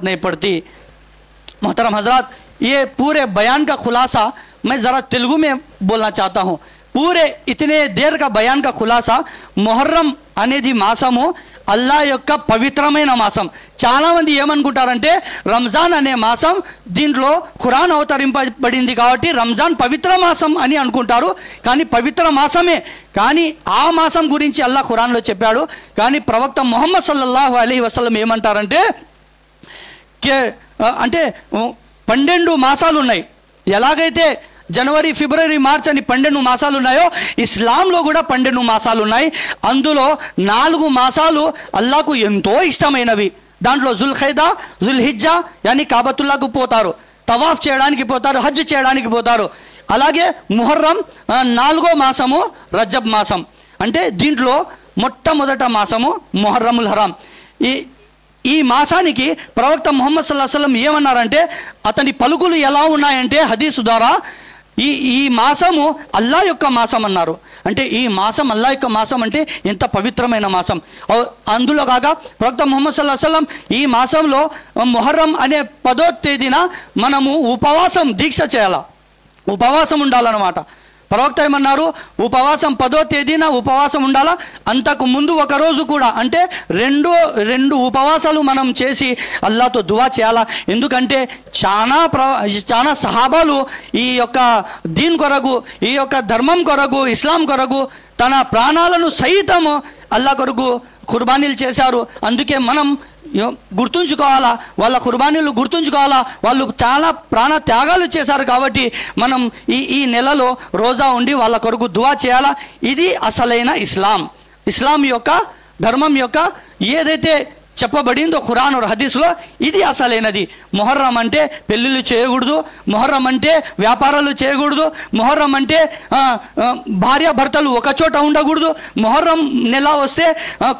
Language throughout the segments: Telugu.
नहीं पड़ती। मोहतरम हजरात, ये पूरे बयान का खुलासा मैं ज़रा तेलुगु में बोलना चाहता हूँ। पूरे इतने देर का बयान का खुलासा మొహర్రం అనేది మాసము అల్లా యొక్క పవిత్రమైన మాసం. చాలామంది ఏమనుకుంటారంటే రంజాన్ అనే మాసం దీంట్లో ఖురాన్ అవతరింపబడింది కాబట్టి రంజాన్ పవిత్ర మాసం అని అనుకుంటారు. కానీ పవిత్ర మాసమే, కానీ ఆ మాసం గురించి అల్లా ఖురాన్లో చెప్పాడు. కానీ ప్రవక్త ముహమ్మద్ సల్లల్లాహు అలైహి వసల్లం ఏమంటారంటే అంటే 12 మాసాలు ఉన్నాయి. ఎలాగైతే జనవరి, ఫిబ్రవరి, మార్చ్ అని 12 మాసాలు ఉన్నాయో ఇస్లాంలో కూడా 12 మాసాలు ఉన్నాయి. అందులో 4 మాసాలు అల్లాకు ఎంతో ఇష్టమైనవి. దాంట్లో జుల్ఖైదా, జుల్హిజ్జా యాని కాబతుల్లాకు పోతారు, తవాఫ్ చేయడానికి పోతారు, హజ్ చేయడానికి పోతారు. అలాగే ముహర్రం 4వ మాసము రజబ్ మాసం. అంటే దీంట్లో మొట్టమొదట మాసము ముహర్రముల్ హరాం. ఈ మాసానికి ప్రవక్త ముహమ్మద్ సల్లల్లాహు అలైహి వసల్లం ఏమన్నారంటే అతని పలుకులు ఎలా ఉన్నాయంటే హదీసు ద్వారా ఈ మాసము అల్లా యొక్క మాసం అన్నారు. అంటే ఈ మాసం అల్లా యొక్క మాసం అంటే ఎంత పవిత్రమైన మాసం. అందులో కాగా ప్రవక్త ముహమ్మద్ సల్లల్లాహు అలైహి వసల్లం ఈ మాసంలో ముహర్రం అనే 10వ తేదీన మనము ఉపవాసం దీక్ష చేయాలి, ఉపవాసం ఉండాలన్నమాట. ప్రవక్త ఏమన్నారు, ఉపవాసం 10వ తేదీన ఉపవాసం ఉండాలా. అంతకు ముందు ఒక రోజు కూడా అంటే రెండు ఉపవాసాలు మనం చేసి అల్లాతో దువా చేయాలా. ఎందుకంటే చాలా సహాబాలు ఈ యొక్క దీన్ కొరకు, ఈ యొక్క ధర్మం కొరకు, ఇస్లాం కొరకు తన ప్రాణాలను సైతము అల్లా కొరకు కుర్బానీలు చేశారు. అందుకే మనం గుర్తుంచుకోవాలా, వాళ్ళ కుర్బానీలు గుర్తుంచుకోవాలా. వాళ్ళు చాలా ప్రాణ త్యాగాలు చేశారు కాబట్టి మనం ఈ నెలలో రోజా ఉండి వాళ్ళ కొరకు దువా చేయాలా. ఇది అసలైన ఇస్లాం యొక్క ధర్మం యొక్క ఏదైతే చెప్పబడిందో ఖురాన్ और హదీస్లో ఇది అసలైనది. మొహర్రం అంటే పెళ్ళిళ్ళు చేయకూడదు, మొహర్రం అంటే వ్యాపారాలు చేయకూడదు, మొహర్రం అంటే భార్య భర్తలు ఒక చోట ఉండకూడదు. మొహర్రం నెల వస్తే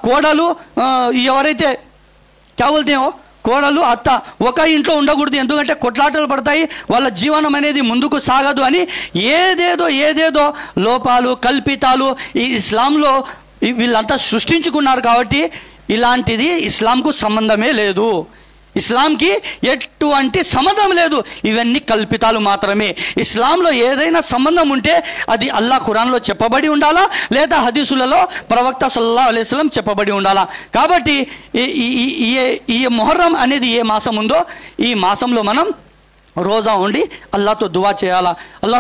కోడలు ఎవరైతే కేవలం కోడలు అత్త ఒక ఇంట్లో ఉండకూడదు, ఎందుకంటే కొట్లాటలు పడతాయి, వాళ్ళ జీవనం అనేది ముందుకు సాగదు అని ఏదేదో లోపాలు కల్పితాలు ఈ ఇస్లాంలో వీళ్ళంతా సృష్టించుకున్నారు. కాబట్టి ఇలాంటిది ఇస్లాంకు సంబంధమే లేదు, ఇస్లాంకి ఎటువంటి సంబంధం లేదు. ఇవన్నీ కల్పితాలు మాత్రమే. ఇస్లాంలో ఏదైనా సంబంధం ఉంటే అది అల్లా ఖురాన్లో చెప్పబడి ఉండాలా, లేదా హదీసులలో ప్రవక్త సల్లల్లాహు అలైహి వసల్లం చెప్పబడి ఉండాలా. కాబట్టి ఈ ముహర్రం అనేది ఏ మాసం ఉందో ఈ మాసంలో మనం రోజా ఉండి అల్లాతో దువా చేయాలా. అల్లా